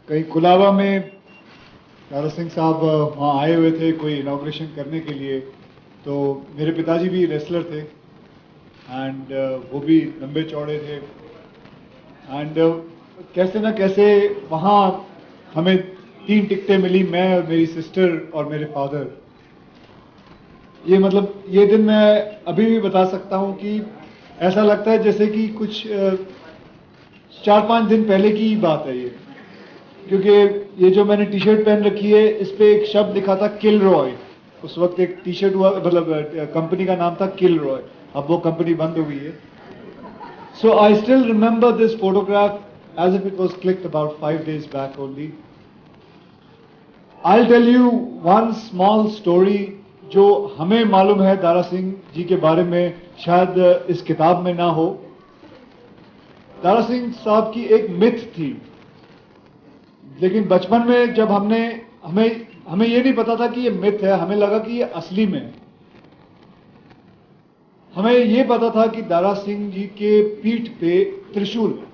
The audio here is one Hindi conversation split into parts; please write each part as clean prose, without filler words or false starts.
कहीं कुलाबा में दारा सिंह साहब वहाँ आए हुए थे कोई इनॉग्रेशन करने के लिए। तो मेरे पिताजी भी रेसलर थे एंड वो भी लंबे चौड़े थे एंड कैसे ना कैसे वहाँ हमें 3 टिकटें मिली, मैं और मेरी सिस्टर और मेरे फादर। ये मतलब ये दिन मैं अभी भी बता सकता हूँ कि ऐसा लगता है जैसे कि कुछ 4-5 दिन पहले की बात है ये, क्योंकि ये जो मैंने टी शर्ट पहन रखी है इस पे एक शब्द लिखा था किल रॉय। उस वक्त एक टी शर्ट हुआ, मतलब कंपनी का नाम था किल रॉय, अब वो कंपनी बंद हो गई है। So I still remember this photograph as if it was clicked about 5 days back only. I tell you one small story जो हमें मालूम है दारा सिंह जी के बारे में, शायद इस किताब में ना हो। दारा सिंह साहब की एक मिथ थी, लेकिन बचपन में जब हमें ये नहीं पता था कि ये मिथ है, हमें लगा कि ये असली में है। हमें ये पता था कि दारा सिंह जी के पीठ पे त्रिशूल है।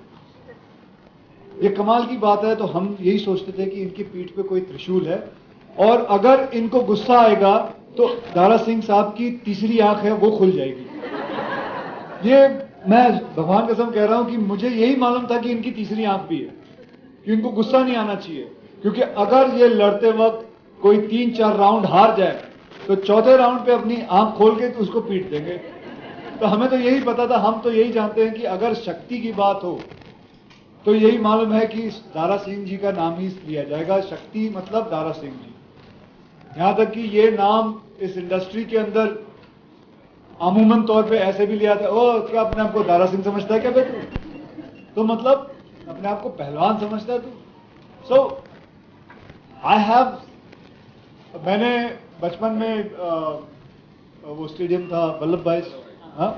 ये कमाल की बात है, तो हम यही सोचते थे कि इनकी पीठ पे कोई त्रिशूल है और अगर इनको गुस्सा आएगा तो दारा सिंह साहब की तीसरी आंख है वो खुल जाएगी। ये मैं भगवान कसम कह रहा हूं कि मुझे यही मालूम था कि इनकी तीसरी आंख भी है, कि इनको गुस्सा नहीं आना चाहिए, क्योंकि अगर ये लड़ते वक्त कोई 3-4 राउंड हार जाए तो चौथे राउंड पे अपनी आंख खोल के तो उसको पीट देंगे। तो हमें तो यही पता था, हम तो यही जानते हैं कि अगर शक्ति की बात हो तो यही मालूम है कि दारा सिंह जी का नाम ही लिया जाएगा। शक्ति मतलब दारा सिंह जी। यहां तक कि ये नाम इस इंडस्ट्री के अंदर अमूमन तौर पे ऐसे भी लिया था, ओ क्या अपने आप को दारा सिंह समझता है क्या बेटू, तो मतलब अपने आप को पहलवान समझता है तू। सो आई हैव, मैंने बचपन में वो स्टेडियम था वल्लभ भाई, हाँ,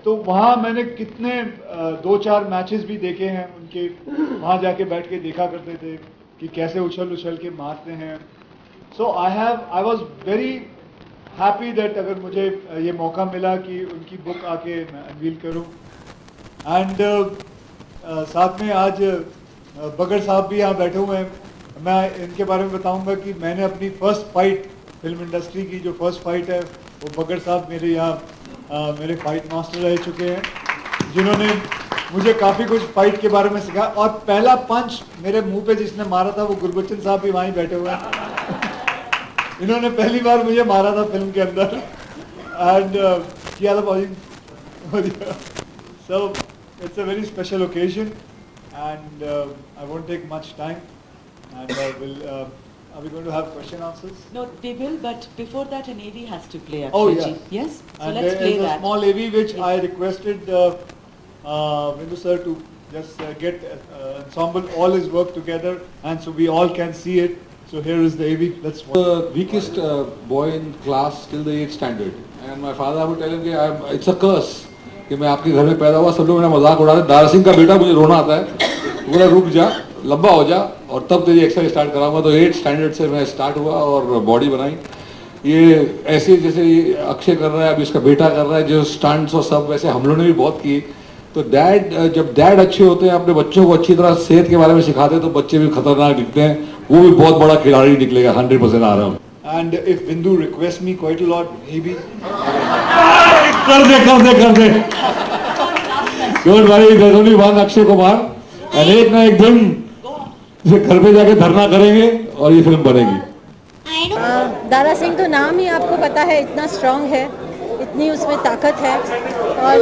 तो वहां मैंने कितने 2-4 मैचेस भी देखे हैं उनके। वहां जाके बैठ के देखा करते थे कि कैसे उछल उछल के मारते हैं। So I was very happy that अगर मुझे ये मौका मिला कि उनकी बुक आके मैं अनवील करूं। एंड साथ में आज बगड़ साहब भी यहाँ बैठे हुए हैं। मैं इनके बारे में बताऊंगा कि मैंने अपनी फर्स्ट फाइट, फिल्म इंडस्ट्री की जो फर्स्ट फाइट है, वो बगड़ साहब मेरे यहाँ मेरे फाइट मास्टर रह चुके हैं, जिन्होंने मुझे काफ़ी कुछ फाइट के बारे में सिखाया। और पहला पंच मेरे मुंह पे जिसने मारा था वो गुरबच्चन साहब भी वहीं बैठे हुए हैं। इन्होंने पहली बार मुझे मारा था फिल्म के अंदर। एंड किया था so it's a very special occasion and I won't take much time and I will. Are we going to have question answers? No, they will. But before that, an AV has to play. Oh Akshayji. yeah. Yes. So and let's play there is that. a small AV which I requested Vindu sir to just get ensemble all his work together, and so we all can see it. So here is the AV. Let's watch. The weakest boy in class till the 8th standard, and my father would tell him कि it's a curse कि मैं आपके घर में पैदा हुआ, सब लोग मेरा मजाक उड़ा रहे, दारा सिंह का बेटा, मुझे रोना आता है। बोला रुक जा, लंबा हो जा और तब तेरी एक्सरसाइज स्टार्ट कराऊंगा। तो 8th स्टैंडर्ड से मैं स्टार्ट हुआ और बॉडी बनाई। ये ऐसे जैसे ये अक्षय कर रहा है, अभी इसका बेटा कर रहा है, जो स्टंट्स और सब वैसे हम लोगों ने भी बहुत किए। तो जब डैड अच्छे होते हैं, अपने बच्चों को अच्छी तरह सेहत के बारे में सिखाते हैं, तो बच्चे भी खतरनाक दिखते हैं। वो भी बहुत बड़ा खिलाड़ी निकलेगा, 100% आ रहा हूँ। And if Vindu requests me quite a lot, maybe. कर दे। Don't worry, there's only one Akshay Kumar, and एक ना एक दिन घर पे जाके धरना करेंगे और ये फिल्म बनेगी। दारा सिंह तो नाम ही आपको पता है इतना स्ट्रॉन्ग है, इतनी उसमें ताकत है। और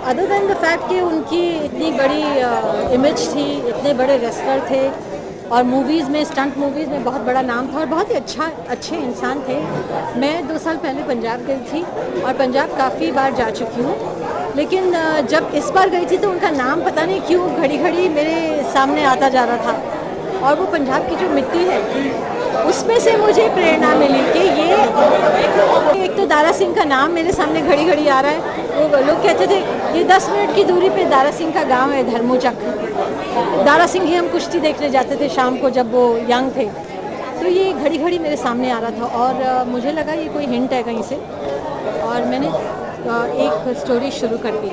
अदर देन द फैक्ट कि उनकी इतनी बड़ी इमेज थी, इतने बड़े रेसलर थे और मूवीज़ में, स्टंट मूवीज़ में बहुत बड़ा नाम था और बहुत ही अच्छे इंसान थे। मैं 2 साल पहले पंजाब गई थी और पंजाब काफ़ी बार जा चुकी हूँ, लेकिन जब इस बार गई थी तो उनका नाम पता नहीं क्यों घड़ी घड़ी मेरे सामने आता जा रहा था। और वो पंजाब की जो मिट्टी है उसमें से मुझे प्रेरणा मिली कि ये एक तो दारा सिंह का नाम मेरे सामने घड़ी घड़ी आ रहा है। वो लोग कहते थे ये 10 मिनट की दूरी पे दारा सिंह का गांव है धर्मोचक। दारा सिंह ही हम कुश्ती देखने जाते थे शाम को जब वो यंग थे। तो ये घड़ी घड़ी मेरे सामने आ रहा था और मुझे लगा ये कोई हिंट है कहीं से, और मैंने एक स्टोरी शुरू कर दी।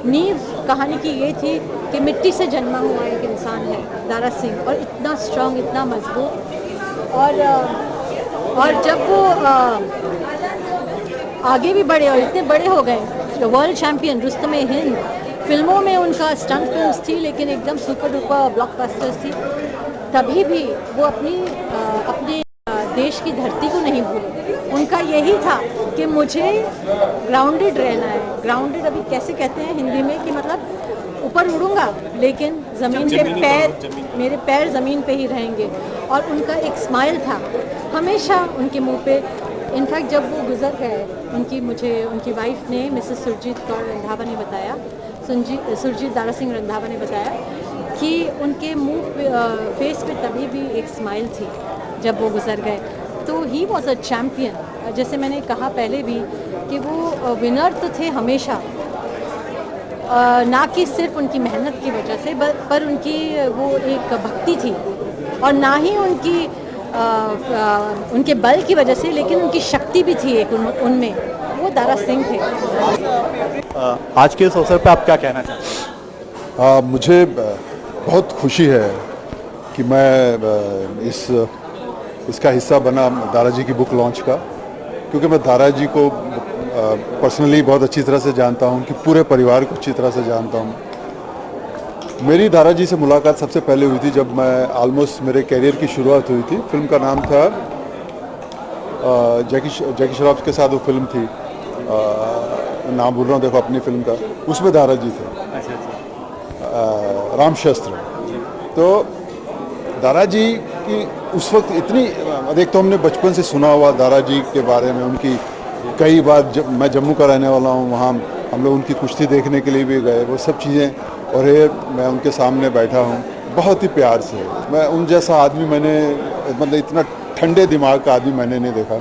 नींव कहानी की ये थी कि मिट्टी से जन्मा हुआ एक इंसान है दारा सिंह, और इतना स्ट्रांग, इतना मजबूत, और जब वो आगे भी बढ़े और इतने बड़े हो गए, वर्ल्ड चैम्पियन रुस्तम-ए-हिंद, फिल्मों में उनका स्टंट फिल्म्स थी लेकिन एकदम सुपर डुपर ब्लॉकबस्टर्स थी, तभी भी वो अपने देश की धरती को नहीं भूले। उनका यही था कि मुझे ग्राउंडेड रहना है। ग्राउंडेड अभी कैसे कहते हैं हिंदी में, कि मतलब ऊपर उड़ूंगा लेकिन ज़मीन पे मेरे पैर ज़मीन पे ही रहेंगे। और उनका एक स्माइल था हमेशा उनके मुंह पे। इनफैक्ट जब वो गुजर गए, मुझे उनकी वाइफ ने, मिसेस सुरजीत कौर रंधावा ने बताया, सुरजीत दारा सिंह रंधावा ने बताया कि उनके मुंह पे, फेस पे तभी भी एक स्माइल थी जब वो गुजर गए। तो ही वॉज अ चैम्पियन। जैसे मैंने कहा पहले भी कि वो विनर तो थे हमेशा, ना कि सिर्फ उनकी मेहनत की वजह से, पर उनकी वो एक भक्ति थी, और ना ही उनके बल की वजह से, लेकिन उनकी शक्ति भी थी एक उनमें। वो दारा सिंह थे। आज के इस अवसर पर आप क्या कहना चाहते हैं? मुझे बहुत खुशी है कि मैं इसका हिस्सा बना दारा जी की बुक लॉन्च का, क्योंकि मैं दारा जी को पर्सनली बहुत अच्छी तरह से जानता हूँ, उनके पूरे परिवार को अच्छी तरह से जानता हूँ। मेरी दारा जी से मुलाकात सबसे पहले हुई थी जब मैं ऑलमोस्ट मेरे कैरियर की शुरुआत हुई थी। फिल्म का नाम था जैकी श्रॉफ के साथ वो फिल्म थी, नाम भूल रहा हूँ देखो अपनी फिल्म का, उसमें दारा जी थे, राम शस्त्र। तो दारा जी की उस वक्त इतनी, एक तो हमने बचपन से सुना हुआ दारा जी के बारे में, उनकी कई बार, जब मैं जम्मू का रहने वाला हूँ, वहाँ हम लोग उनकी कुश्ती देखने के लिए भी गए, वो सब चीज़ें। और मैं उनके सामने बैठा हूँ बहुत ही प्यार से। मैं उन जैसा आदमी मतलब इतना ठंडे दिमाग का आदमी मैंने नहीं देखा।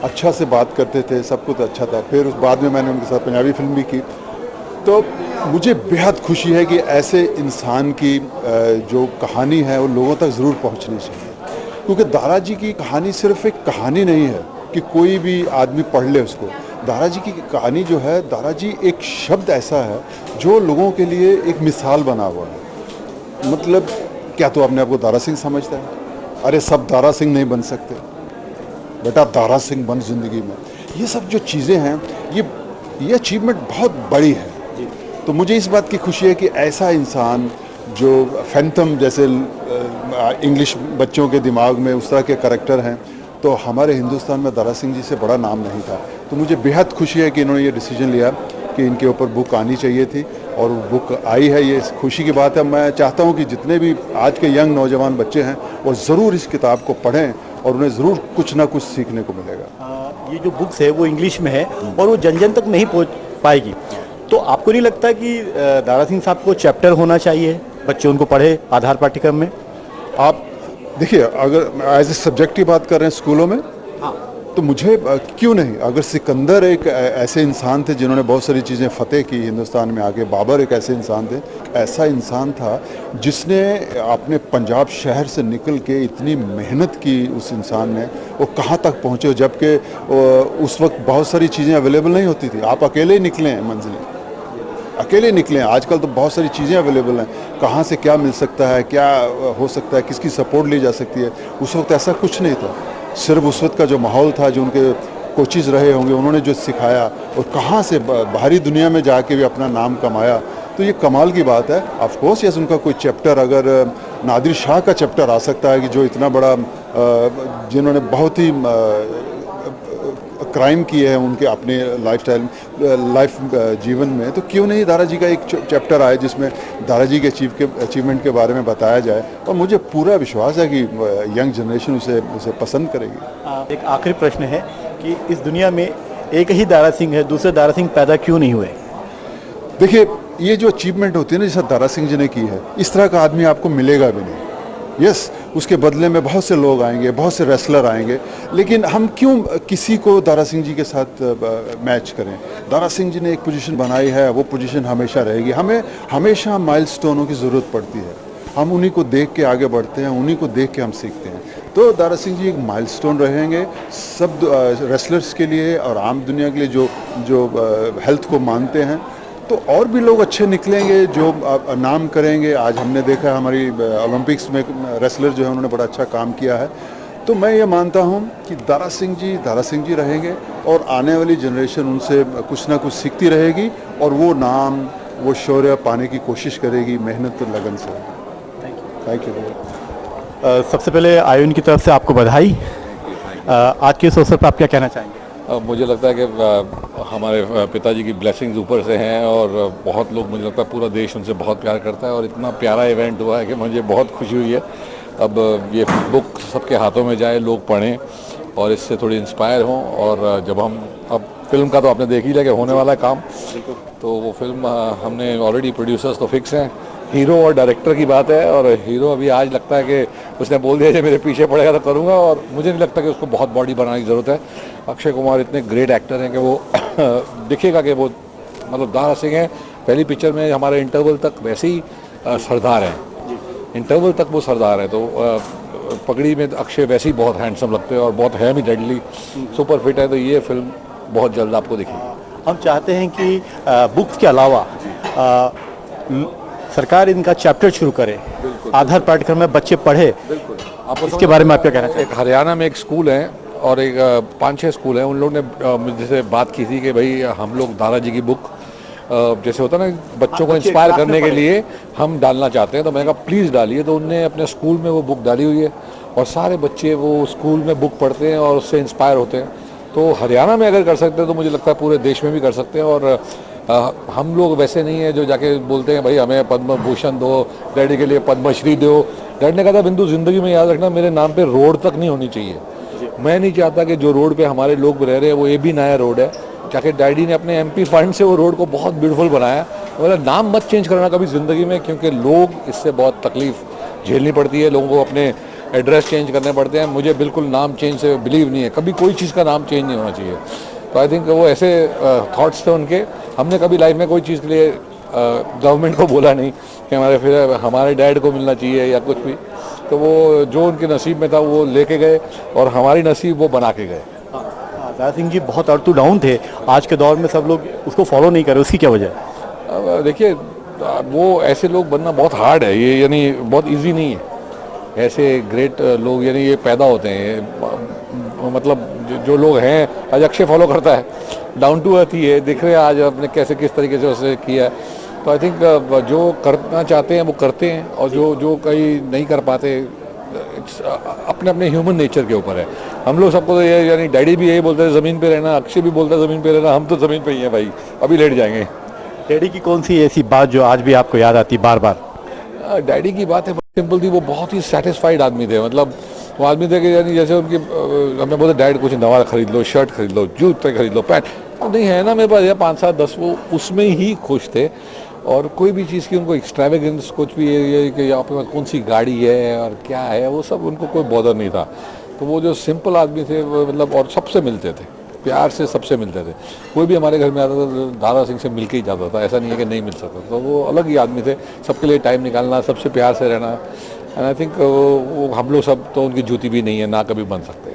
अच्छा से बात करते थे, सब कुछ अच्छा था। फिर उस बाद में मैंने उनके साथ पंजाबी फिल्म भी की। तो मुझे बेहद खुशी है कि ऐसे इंसान की जो कहानी है वो लोगों तक ज़रूर पहुंचनी चाहिए, क्योंकि दारा जी की कहानी सिर्फ एक कहानी नहीं है कि कोई भी आदमी पढ़ ले उसको। दारा जी की कहानी जो है, दारा जी एक शब्द ऐसा है जो लोगों के लिए एक मिसाल बना हुआ है। मतलब क्या तो अपने आप को दारा सिंह समझता है? अरे सब दारा सिंह नहीं बन सकते बेटा, दारा सिंह बन जिंदगी में। ये सब जो चीज़ें हैं, ये अचीवमेंट बहुत बड़ी है। तो मुझे इस बात की खुशी है कि ऐसा इंसान जो फैंटम जैसे इंग्लिश बच्चों के दिमाग में उस तरह के करैक्टर हैं, तो हमारे हिंदुस्तान में दारा सिंह जी से बड़ा नाम नहीं था। तो मुझे बेहद खुशी है कि इन्होंने ये डिसीजन लिया कि इनके ऊपर बुक आनी चाहिए थी, और बुक आई है। ये खुशी की बात है। मैं चाहता हूँ कि जितने भी आज के यंग नौजवान बच्चे हैं वो ज़रूर इस किताब को पढ़ें, और उन्हें ज़रूर कुछ ना कुछ सीखने को मिलेगा। ये जो बुक्स है वो इंग्लिश में है और वो जन जन तक नहीं पहुँच पाएगी, तो आपको नहीं लगता कि दारा सिंह साहब को चैप्टर होना चाहिए, बच्चे उनको पढ़े आधार पाठ्यक्रम में? आप देखिए, अगर एज ए सब्जेक्ट की बात कर रहे हैं स्कूलों में, हाँ, तो मुझे क्यों नहीं। अगर सिकंदर एक ऐसे इंसान थे जिन्होंने बहुत सारी चीज़ें फतेह की हिंदुस्तान में आके, बाबर एक ऐसे इंसान थे, ऐसा इंसान था जिसने अपने पंजाब शहर से निकल के इतनी मेहनत की, उस इंसान ने, वो कहाँ तक पहुँचे, जबकि उस वक्त बहुत सारी चीज़ें अवेलेबल नहीं होती थी। आप अकेले ही निकले हैं मंजिल, अकेले निकले हैं। आजकल तो बहुत सारी चीज़ें अवेलेबल हैं, कहाँ से क्या मिल सकता है, क्या हो सकता है, किसकी सपोर्ट ली जा सकती है। उस वक्त ऐसा कुछ नहीं था। सिर्फ उस वक्त का जो माहौल था, जो उनके कोचिज़ रहे होंगे, उन्होंने जो सिखाया, और कहाँ से बाहरी दुनिया में जाके भी अपना नाम कमाया, तो ये कमाल की बात है। ऑफ कोर्स यस, उनका कोई चैप्टर, अगर नादिर शाह का चैप्टर आ सकता है कि जो इतना बड़ा, जिन्होंने बहुत ही क्राइम किए हैं उनके अपने लाइफ जीवन में, तो क्यों नहीं दारा जी का एक चैप्टर आए जिसमें दारा जी के अचीवमेंट के बारे में बताया जाए। और मुझे पूरा विश्वास है कि यंग जनरेशन उसे पसंद करेगी। एक आखिरी प्रश्न है कि इस दुनिया में एक ही दारा सिंह है, दूसरे दारा सिंह पैदा क्यों नहीं हुए? देखिए, ये जो अचीवमेंट होती है ना, जैसा दारा सिंह जी ने की है, इस तरह का आदमी आपको मिलेगा भी नहीं। यस, उसके बदले में बहुत से लोग आएंगे, बहुत से रेसलर आएंगे, लेकिन हम क्यों किसी को दारा सिंह जी के साथ मैच करें? दारा सिंह जी ने एक पोजीशन बनाई है, वो पोजीशन हमेशा रहेगी। हमें हमेशा माइलस्टोनों की ज़रूरत पड़ती है। हम उन्हीं को देख के आगे बढ़ते हैं, उन्हीं को देख के हम सीखते हैं। तो दारा सिंह जी एक माइलस्टोन रहेंगे सब रेसलर्स के लिए और आम दुनिया के लिए जो हेल्थ को मानते हैं। तो और भी लोग अच्छे निकलेंगे जो नाम करेंगे। आज हमने देखा हमारी ओलंपिक्स में रेसलर जो है उन्होंने बड़ा अच्छा काम किया है। तो मैं ये मानता हूँ कि दारा सिंह जी रहेंगे और आने वाली जनरेशन उनसे कुछ ना कुछ सीखती रहेगी और वो नाम वो शौर्य पाने की कोशिश करेगी मेहनत और लगन से। Thank you. सबसे पहले आयुन की तरफ से आपको बधाई। आज के इस अवसर पर आप क्या कहना चाहेंगे? मुझे लगता है कि हमारे पिताजी की ब्लेसिंग्स ऊपर से हैं और बहुत लोग, मुझे लगता है पूरा देश उनसे बहुत प्यार करता है और इतना प्यारा इवेंट हुआ है कि मुझे बहुत खुशी हुई है। अब ये बुक सबके हाथों में जाए, लोग पढ़ें और इससे थोड़ी इंस्पायर हों। और जब हम अब फिल्म का तो आपने देख ही लिया कि होने वाला है काम, तो वो फिल्म हमने ऑलरेडी प्रोड्यूसर्स तो फिक्स हैं। हीरो और डायरेक्टर की बात है और हीरो अभी आज लगता है कि उसने बोल दिया कि मेरे पीछे पड़ेगा तो करूँगा और मुझे नहीं लगता कि उसको बहुत बॉडी बनाने की ज़रूरत है। अक्षय कुमार इतने ग्रेट एक्टर हैं कि वो दिखेगा कि वो मतलब दारा सिंह हैं। पहली पिक्चर में हमारे इंटरवल तक वैसे ही सरदार हैं, इंटरवल तक वो सरदार है। तो पगड़ी में अक्षय वैसे ही बहुत हैंडसम लगते हैं और बहुत है भी डेडली, सुपर फिट है। तो ये फिल्म बहुत जल्द आपको दिखेगी। हम चाहते हैं कि बुक्स के अलावा सरकार इनका चैप्टर शुरू करे, आधार पाठ्यक्रम में बच्चे पढ़े। आपको इसके बारे में आप क्या कहना चाहिए? एक हरियाणा में एक स्कूल है और एक 5-6 स्कूल हैं। उन लोगों ने मुझसे बात की थी कि भाई हम लोग दादाजी की बुक जैसे होता है ना बच्चों को इंस्पायर करने के लिए हम डालना चाहते हैं। तो मैंने कहा प्लीज़ डालिए। तो उनने अपने स्कूल में वो बुक डाली हुई है और सारे बच्चे वो स्कूल में बुक पढ़ते हैं और उससे इंस्पायर होते हैं। तो हरियाणा में अगर कर सकते हैं तो मुझे लगता है पूरे देश में भी कर सकते हैं। और हम लोग वैसे नहीं है जो जाके बोलते हैं भाई हमें पद्म भूषण दो, डैडी के लिए पद्मश्री दो। डैडी ने कहा था बिंदु ज़िंदगी में याद रखना मेरे नाम पे रोड तक नहीं होनी चाहिए। मैं नहीं चाहता कि जो रोड पे हमारे लोग रह रहे हैं वो ये भी नया रोड है। जाके डैडी ने अपने MP फंड से वो रोड को बहुत ब्यूटीफुल बनाया। मतलब नाम मत चेंज करना कभी ज़िंदगी में, क्योंकि लोग इससे बहुत तकलीफ झेलनी पड़ती है। लोगों को अपने एड्रेस चेंज करने पड़ते हैं। मुझे बिल्कुल नाम चेंज से बिलीव नहीं है, कभी कोई चीज़ का नाम चेंज नहीं होना चाहिए। तो आई थिंक वो ऐसे थॉट्स थे उनके। हमने कभी लाइफ में कोई चीज़ के लिए गवर्नमेंट को बोला नहीं कि हमारे डैड को मिलना चाहिए या कुछ भी। तो वो जो उनके नसीब में था वो लेके गए और हमारी नसीब वो बना के गए। दारा सिंह जी बहुत अप टू डाउन थे, आज के दौर में सब लोग उसको फॉलो नहीं कर रहे, उसकी क्या वजह है? देखिए वो ऐसे लोग बनना बहुत हार्ड है, ये यानी बहुत इजी नहीं है। ऐसे ग्रेट लोग यानी ये पैदा होते हैं। मतलब जो लोग हैं, आज अक्षय फॉलो करता है, डाउन टू अर्थ ही है, दिख रहे हैं आज अपने कैसे किस तरीके से उसे किया है। तो आई थिंक जो करना चाहते हैं वो करते हैं और जो कहीं नहीं कर पाते अपने अपने ह्यूमन नेचर के ऊपर है। हम लोग सबको तो ये यानी डैडी भी यही बोलते हैं ज़मीन पे रहना, अक्षय भी बोलता है ज़मीन पे रहना, हम तो ज़मीन पे ही हैं भाई, अभी लेट जाएंगे। डैडी की कौन सी ऐसी बात जो आज भी आपको याद आती बार बार? डैडी की बात है सिंपल थी, वो बहुत ही सेटिस्फाइड आदमी थे। मतलब वो आदमी थे कि यानी जैसे उनकी हमें बोलते डैड कुछ नवा खरीद लो, शर्ट खरीद लो, जूते खरीद लो, पैंट, तो नहीं है ना मेरे पास या 5, 7, 10, वो उसमें ही खुश थे। और कोई भी चीज़ की उनको एक्स्ट्रावेगेंस कुछ भी ये कि आपके पास कौन सी गाड़ी है और क्या है, वो सब उनको कोई बॉदर नहीं था। तो वो जो सिंपल आदमी थे वो मतलब और सबसे मिलते थे, प्यार से सबसे मिलते थे। कोई भी हमारे घर में आता था तो दारा सिंह से मिल के ही जाता था, ऐसा नहीं है कि नहीं मिल सकता। तो वो अलग ही आदमी थे, सबके लिए टाइम निकालना, सबसे प्यार से रहना। एंड आई थिंक वो हम लोग सब तो उनकी जूती भी नहीं है, ना कभी बन सकते।